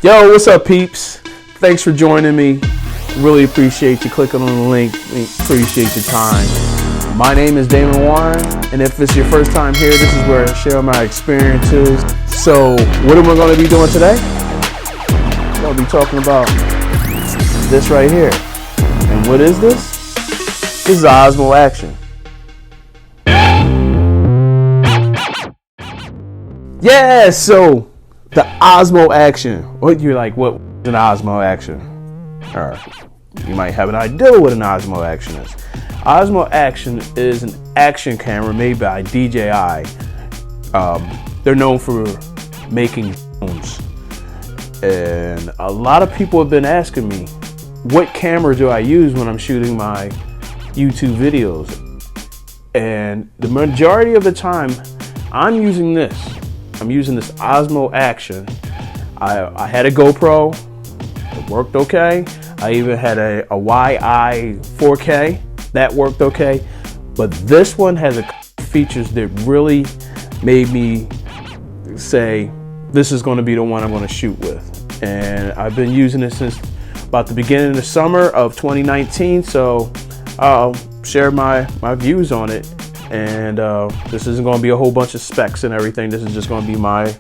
Yo, what's up, peeps? Thanks for joining me. Really appreciate you clicking on the link. Appreciate your time. My name is Damon Warren, and if it's your first time here, this is where I share my experiences. So, what am I going to be doing today? I'm going to be talking about this right here. And what is this? This is Osmo Action. Yeah, so the Osmo Action. What you're like, what is an Osmo Action? Or you might have an idea what an Osmo Action is. Osmo Action is an action camera made by DJI. They're known for making phones. And a lot of people have been asking me, what camera do I use when I'm shooting my YouTube videos? And the majority of the time, I'm using this. I'm using this Osmo Action. I had a GoPro, it worked okay. I even had a YI 4K, that worked okay. But this one has a features that really made me say, this is going to be the one I'm going to shoot with. And I've been using it since about the beginning of the summer of 2019. So I'll share my views on it. And this isn't going to be a whole bunch of specs and everything. This is just going to be my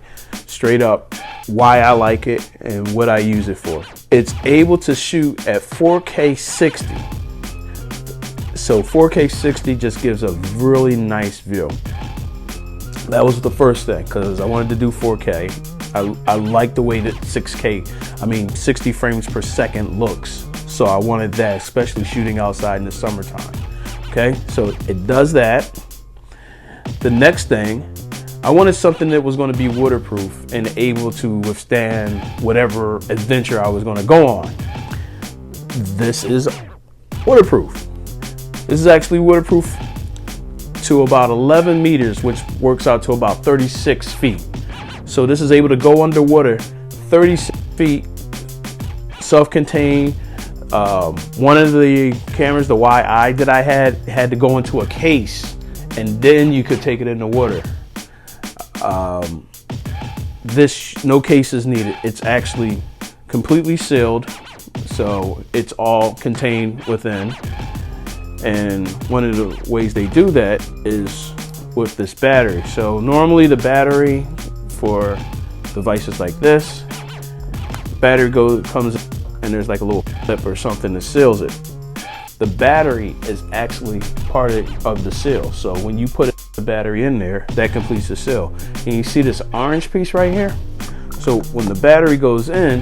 straight up why I like it and what I use it for. It's able to shoot at 4K 60. So 4K 60 just gives a really nice view. That was the first thing, because I wanted to do 4K. I like the way that 60 frames per second looks. So I wanted that, especially shooting outside in the summertime. Okay, so it does that. The next thing, I wanted something that was going to be waterproof and able to withstand whatever adventure I was going to go on. This is waterproof. This is actually waterproof to about 11 meters, which works out to about 36 feet. So this is able to go underwater 36 feet, self-contained. One of the cameras, the YI that I had to go into a case, and then you could take it in the water. This, no case is needed. It's actually completely sealed, so it's all contained within. And one of the ways they do that is with this battery. So normally the battery for devices like this, battery comes and there's like a little clip or something that seals it. The battery is actually part of the seal. So when you put the battery in there, that completes the seal. And you see this orange piece right here? So when the battery goes in,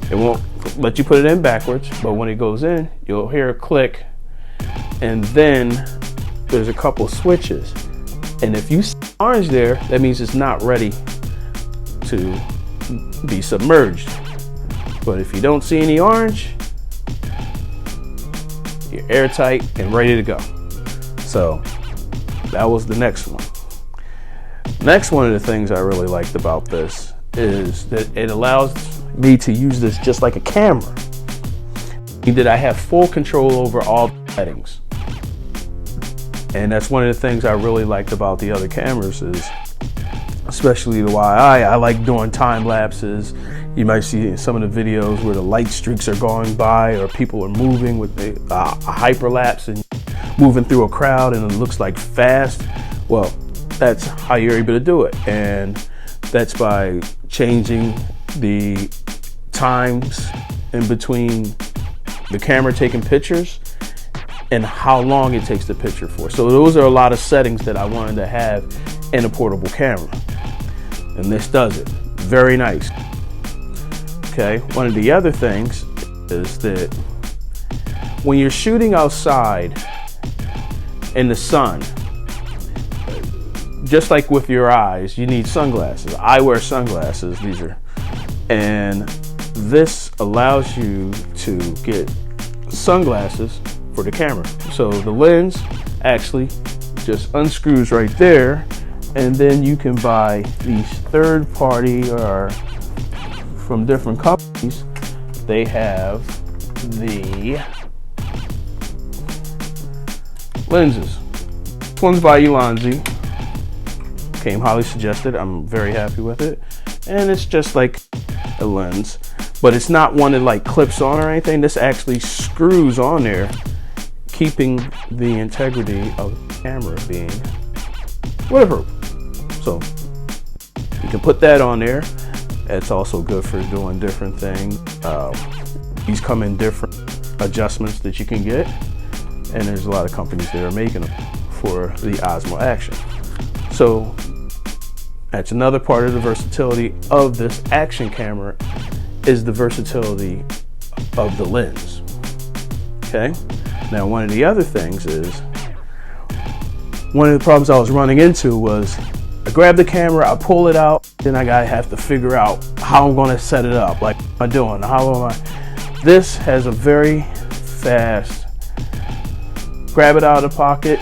it won't let you put it in backwards, but when it goes in, you'll hear a click, and then there's a couple switches. And if you see orange there, that means it's not ready to be submerged. But if you don't see any orange, you're airtight and ready to go. So that was the next one. Next one of the things I really liked about this is that it allows me to use this just like a camera. That I have full control over all the settings. And that's one of the things I really liked about the other cameras is, especially the YI, I like doing time lapses. You might see in some of the videos where the light streaks are going by or people are moving with a hyperlapse and moving through a crowd and it looks like fast. Well, that's how you're able to do it. And that's by changing the times in between the camera taking pictures and how long it takes the picture for. So those are a lot of settings that I wanted to have in a portable camera. And this does it. Very nice. Okay, one of the other things is that when you're shooting outside in the sun, just like with your eyes, you need sunglasses. I wear sunglasses, and this allows you to get sunglasses for the camera. So the lens actually just unscrews right there, and then you can buy these third party or from different companies. They have the lenses. This one's by Ulanzi. Came highly suggested. I'm very happy with it. And it's just like a lens, but it's not one that like clips on or anything. This actually screws on there, keeping the integrity of the camera being waterproof. So you can put that on there. It's also good for doing different things. These come in different adjustments that you can get, and there's a lot of companies that are making them for the Osmo Action. So that's another part of the versatility of this action camera, is the versatility of the lens. Okay. Now, one of the other things is, one of the problems I was running into was I grab the camera, I pull it out, then I gotta have to figure out how I'm gonna set it up. Like, what am I doing? How am I? This has a very fast, grab it out of the pocket.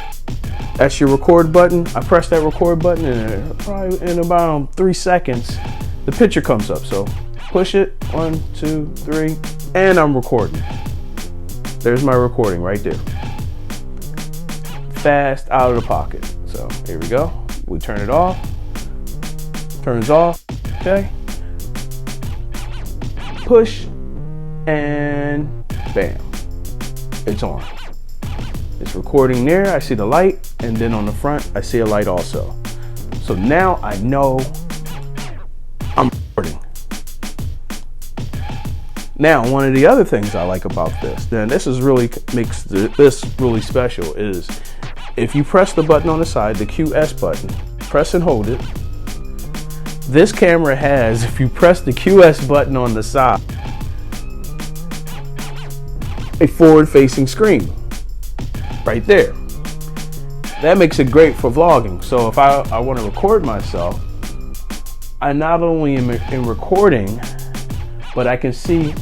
That's your record button. I press that record button, and probably in about 3 seconds, the picture comes up. So push it, 1, 2, 3, and I'm recording. There's my recording right there. Fast, out of the pocket. So here we go. We turn it off. Turns off. Okay. Push, and bam. It's on. It's recording there. I see the light, and then on the front, I see a light also. So now I know I'm recording. Now, one of the other things I like about this, then this is really makes this really special, is if you press the button on the side, the QS button, press and hold it. This camera has, if you press the QS button on the side, a forward-facing screen right there. That makes it great for vlogging. So if I want to record myself, I not only am in recording, but I can see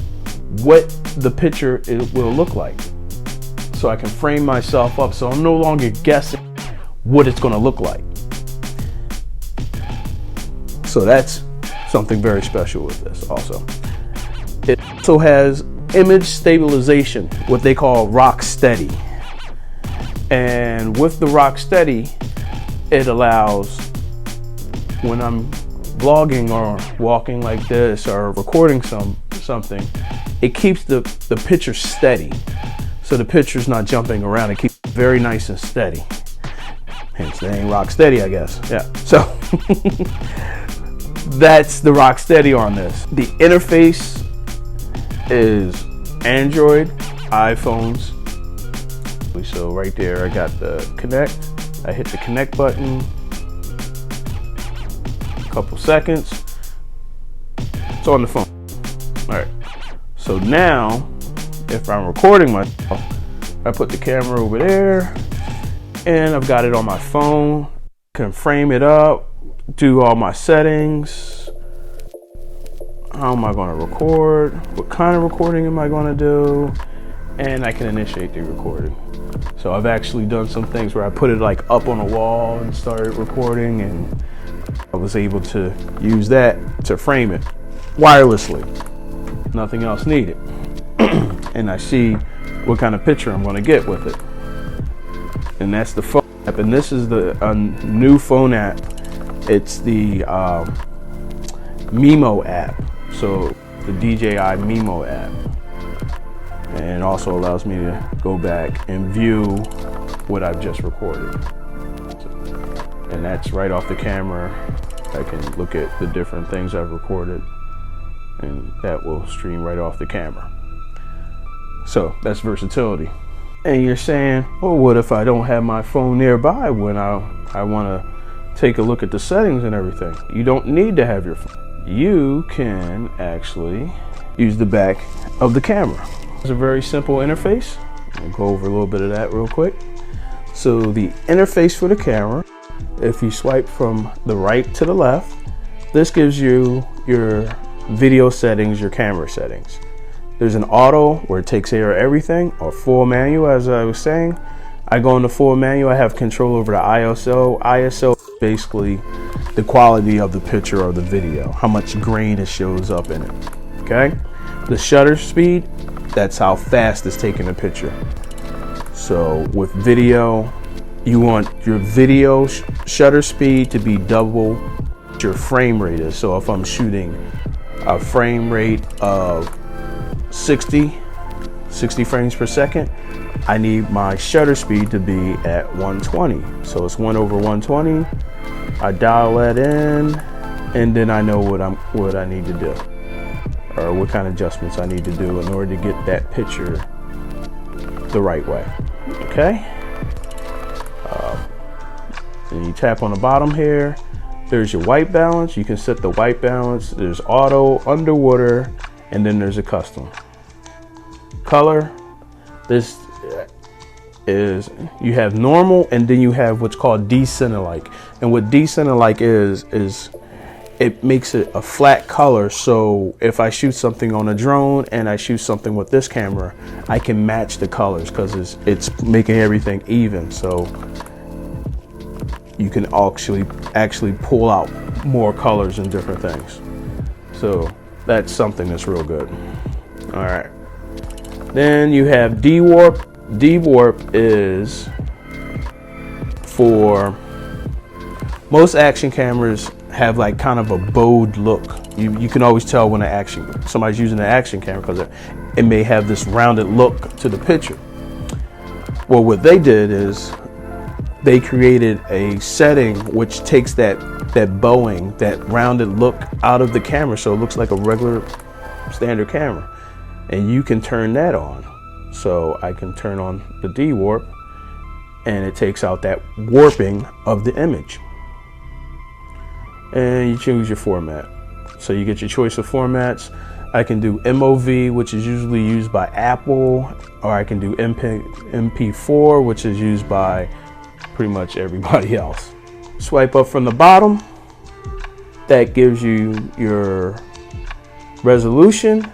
what the picture will look like. So I can frame myself up, so I'm no longer guessing what it's going to look like. So that's something very special with this also. It also has image stabilization, what they call Rocksteady. And with the Rocksteady, it allows, when I'm vlogging or walking like this or recording something, it keeps the picture steady. So the picture's not jumping around. It keeps it very nice and steady. Hence the name Rocksteady, I guess. Yeah. So that's the Rocksteady on this. The interface is Android, iPhones. So right there, I got the connect. I hit the connect button. A couple seconds. It's on the phone. All right. So now, if I'm recording myself, I put the camera over there, and I've got it on my phone. Can frame it up, do all my settings. How am I going to record? What kind of recording am I going to do? And I can initiate the recording. So I've actually done some things where I put it like up on a wall and started recording, and I was able to use that to frame it wirelessly. Nothing else needed. And I see what kind of picture I'm going to get with it. And that's the phone app. And this is the new phone app. It's the Mimo app. So the DJI Mimo app. And it also allows me to go back and view what I've just recorded. And that's right off the camera. I can look at the different things I've recorded, and that will stream right off the camera. So that's versatility. And you're saying, well, what if I don't have my phone nearby when I want to take a look at the settings and everything? You don't need to have your phone. You can actually use the back of the camera. It's a very simple interface. I'll go over a little bit of that real quick. So the interface for the camera, if you swipe from the right to the left, this gives you your video settings, your camera settings. There's an auto where it takes care of everything, or full manual, as I was saying. I go into full manual, I have control over the ISO. ISO is basically the quality of the picture or the video, how much grain it shows up in it, okay? The shutter speed, that's how fast it's taking the picture. So with video, you want your video shutter speed to be double your frame rate is. So if I'm shooting a frame rate of 60 frames per second, I need my shutter speed to be at 120. So it's 1/120. I dial that in, and then I know what I need to do, or what kind of adjustments I need to do in order to get that picture the right way. Okay. And you tap on the bottom here. There's your white balance. You can set the white balance. There's auto, underwater, and then there's a custom color. This is, you have normal, and then you have what's called decenter-like. And what decenter-like is it makes it a flat color. So if I shoot something on a drone and I shoot something with this camera, I can match the colors because it's making everything even. So you can actually pull out more colors and different things. So that's something that's real good. All right. Then you have D-Warp. D-Warp is for most action cameras have like kind of a bowed look. You can always tell when somebody's using an action camera because it may have this rounded look to the picture. Well, what they did is they created a setting which takes that bowing, that rounded look out of the camera, so it looks like a regular standard camera, and you can turn that on. So I can turn on the D-Warp, and it takes out that warping of the image. And you choose your format. So you get your choice of formats. I can do MOV, which is usually used by Apple, or I can do MP4, which is used by pretty much everybody else. Swipe up from the bottom. That gives you your resolution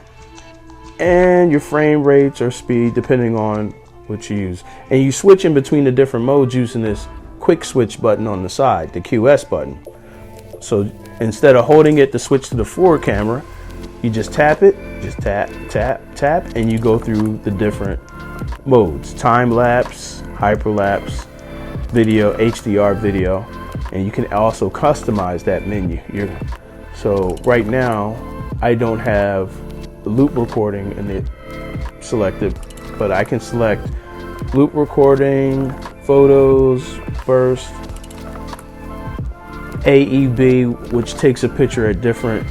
and your frame rates or speed depending on what you use. And you switch in between the different modes using this quick switch button on the side, the QS button. So instead of holding it to switch to the forward camera, you just tap it, just tap, tap, tap, and you go through the different modes: time lapse, hyperlapse, video, HDR video, and you can also customize that menu. So right now, I don't have the loop recording in it selected, but I can select loop recording, photos, burst, AEB, which takes a picture at different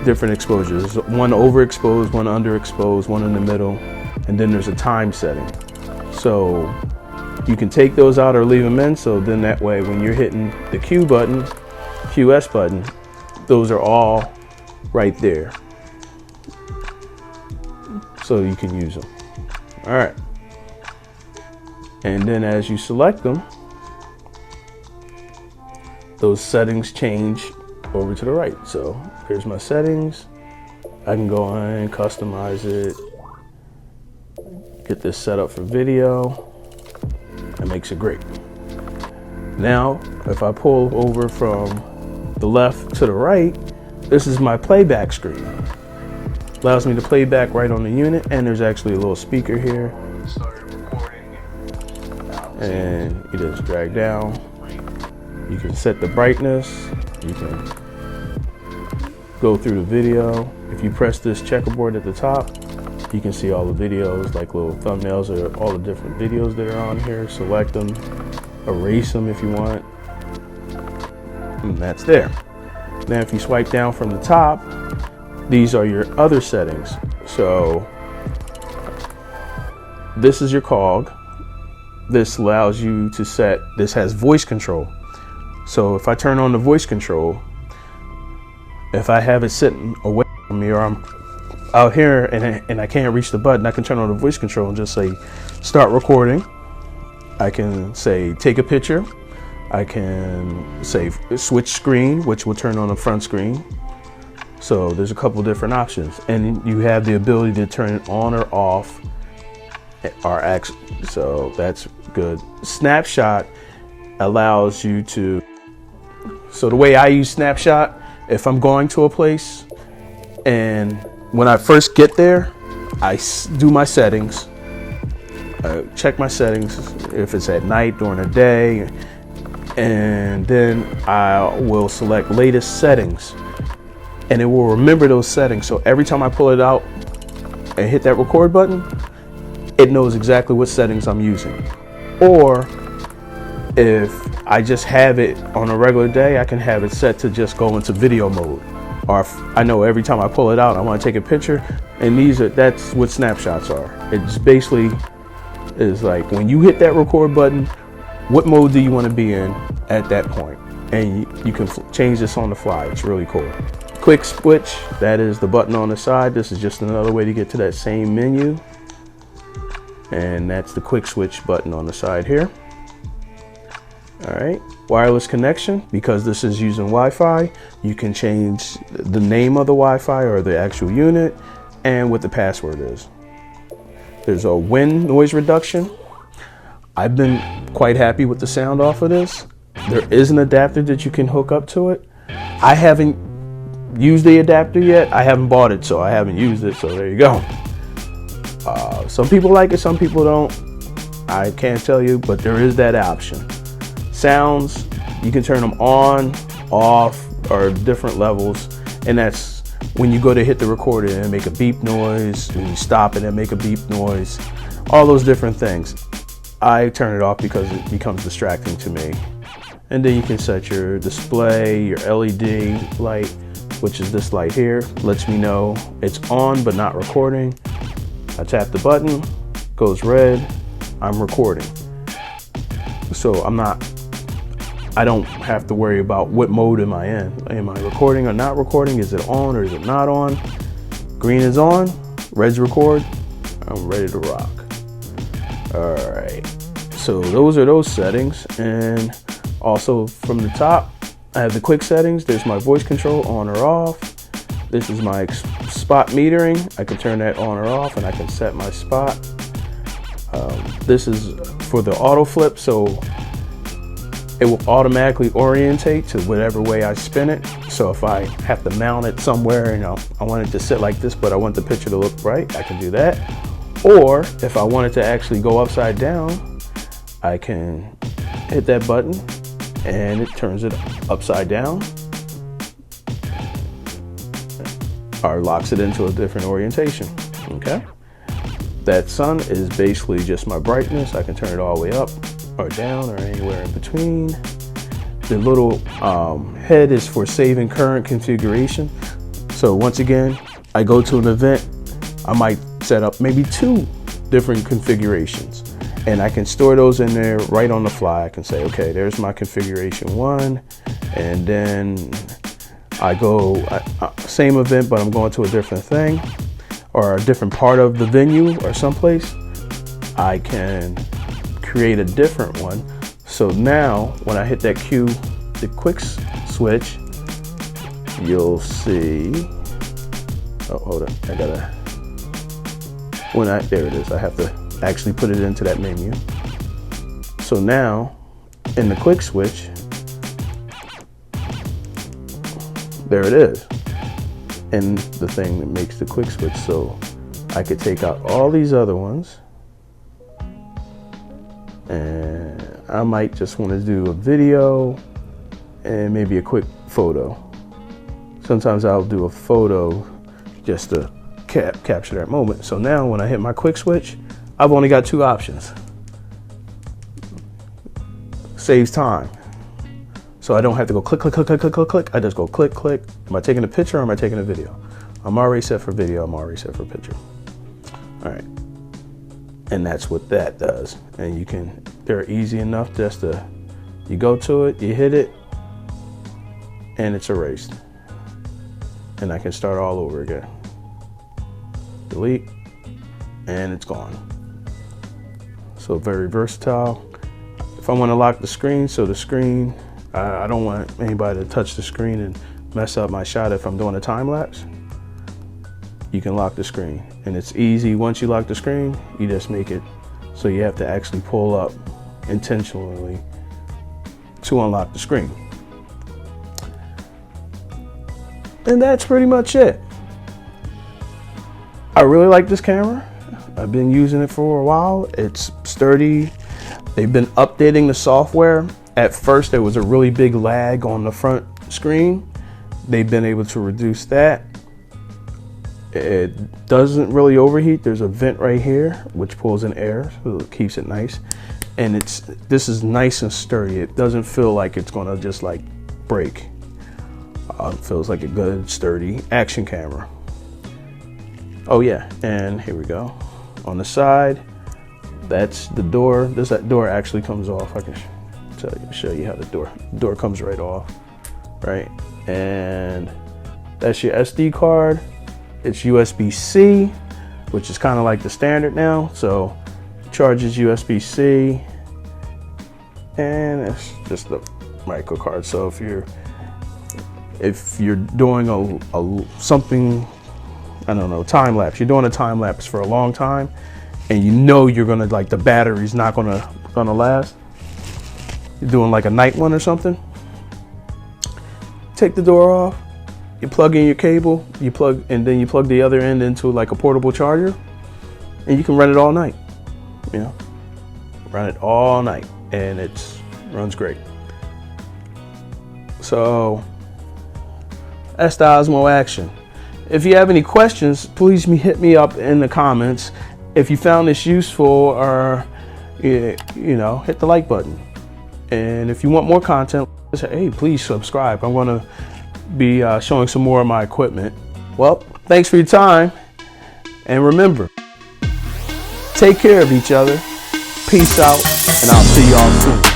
exposures. One overexposed, one underexposed, one in the middle, and then there's a time setting. So you can take those out or leave them in, so then that way when you're hitting the QS button, those are all right there. So you can use them. All right. And then as you select them, those settings change over to the right. So here's my settings. I can go on and customize it, get this set up for video. That makes it great. Now, if I pull over from the left to the right, this is my playback screen. Allows me to play back right on the unit, and there's actually a little speaker here. And you just drag down. You can set the brightness. You can go through the video. If you press this checkerboard at the top, you can see all the videos, like little thumbnails or all the different videos that are on here. Select them, erase them if you want, and that's there. Now if you swipe down from the top, these are your other settings. So this is your COG. This allows you to set, this has voice control. So if I turn on the voice control, if I have it sitting away from me or I'm out here and I can't reach the button, I can turn on the voice control and just say start recording. I can say take a picture. I can say switch screen, which will turn on the front screen. So there's a couple different options, and you have the ability to turn it on or off. So that's good. Snapshot allows you to, so the way I use Snapshot, if I'm going to a place and when I first get there, I do my settings, check my settings if it's at night, during the day, and then I will select latest settings, and it will remember those settings. So every time I pull it out and hit that record button, it knows exactly what settings I'm using. Or if I just have it on a regular day, I can have it set to just go into video mode. Or if I know every time I pull it out, I want to take a picture, and that's what snapshots are. It's basically is like when you hit that record button, what mode do you want to be in at that point? And you can change this on the fly. It's really cool. Quick switch, that is the button on the side. This is just another way to get to that same menu. And that's the quick switch button on the side here. All right, wireless connection, because this is using Wi-Fi, you can change the name of the Wi-Fi or the actual unit and what the password is. There's a wind noise reduction. I've been quite happy with the sound off of this. There is an adapter that you can hook up to it. I haven't used the adapter yet. I haven't bought it, so I haven't used it, so there you go. Some people like it, some people don't. I can't tell you, but there is that option. Sounds, you can turn them on, off, or different levels, and that's when you go to hit the recorder and make a beep noise, when you stop it and make a beep noise, all those different things. I turn it off because it becomes distracting to me. And then you can set your display, your LED light, which is this light here, lets me know it's on but not recording. I tap the button, goes red, I'm recording. So I don't have to worry about what mode am I in. Am I recording or not recording? Is it on or is it not on? Green is on, red's record, I'm ready to rock. All right, so those are those settings. And also from the top, I have the quick settings. There's my voice control on or off. This is my spot metering. I can turn that on or off, and I can set my spot. This is for the auto flip, so it will automatically orientate to whatever way I spin it. So if I have to mount it somewhere, I want it to sit like this, but I want the picture to look right, I can do that. Or if I want it to actually go upside down, I can hit that button and it turns it upside down or locks it into a different orientation. Okay. That sun is basically just my brightness. I can turn it all the way up or down or anywhere in between. The little head is for saving current configuration. So once again, I go to an event, I might set up maybe 2 different configurations, and I can store those in there right on the fly. I can say, okay, there's my configuration 1, and then I go same event, but I'm going to a different thing or a different part of the venue or someplace. I can create a different one. So now when I hit that cue, the quick switch, you'll see, oh, hold on, there it is. I have to actually put it into that menu. So now in the quick switch, there it is. And the thing that makes the quick switch, so I could take out all these other ones, and I might just want to do a video and maybe a quick photo. Sometimes I'll do a photo just to capture that moment. So now when I hit my quick switch, I've only got 2 options. Saves time. So I don't have to go click, click, click, click, click, click, click. I just go click, click. Am I taking a picture or am I taking a video? I'm already set for video. I'm already set for picture. All right. And that's what that does. And they're easy enough just to, you go to it, you hit it, and it's erased. And I can start all over again. Delete, and it's gone. So very versatile. If I want to lock the screen, so the screen, I don't want anybody to touch the screen and mess up my shot if I'm doing a time lapse. You can lock the screen, and it's easy. Once you lock the screen, you just make it so you have to actually pull up intentionally to unlock the screen. And that's pretty much it. I really like this camera. I've been using it for a while. It's sturdy. They've been updating the software. At first, there was a really big lag on the front screen. They've been able to reduce that. It doesn't really overheat. There's a vent right here, which pulls in air, so it keeps it nice. And this is nice and sturdy. It doesn't feel like it's gonna just like break. It feels like a good, sturdy action camera. Oh yeah, and here we go. On the side, that's the door. That door actually comes off. I can show you how the door comes right off, right? And that's your SD card. It's USB-C, which is kind of like the standard now. So charges USB-C, and it's just the micro card. So if you're doing something, I don't know, time lapse. You're doing a time lapse for a long time, and you know you're gonna like the battery's not gonna last. You're doing like a night one or something. Take the door off. You plug in your cable. And then you plug the other end into like a portable charger, and you can run it all night. You know, run it all night, and it runs great. So that's the Osmo Action. If you have any questions, please hit me up in the comments. If you found this useful, or you know, hit the like button. And if you want more content, hey, please subscribe. I'm going to be showing some more of my equipment. Well, thanks for your time. And remember, take care of each other. Peace out, and I'll see y'all soon.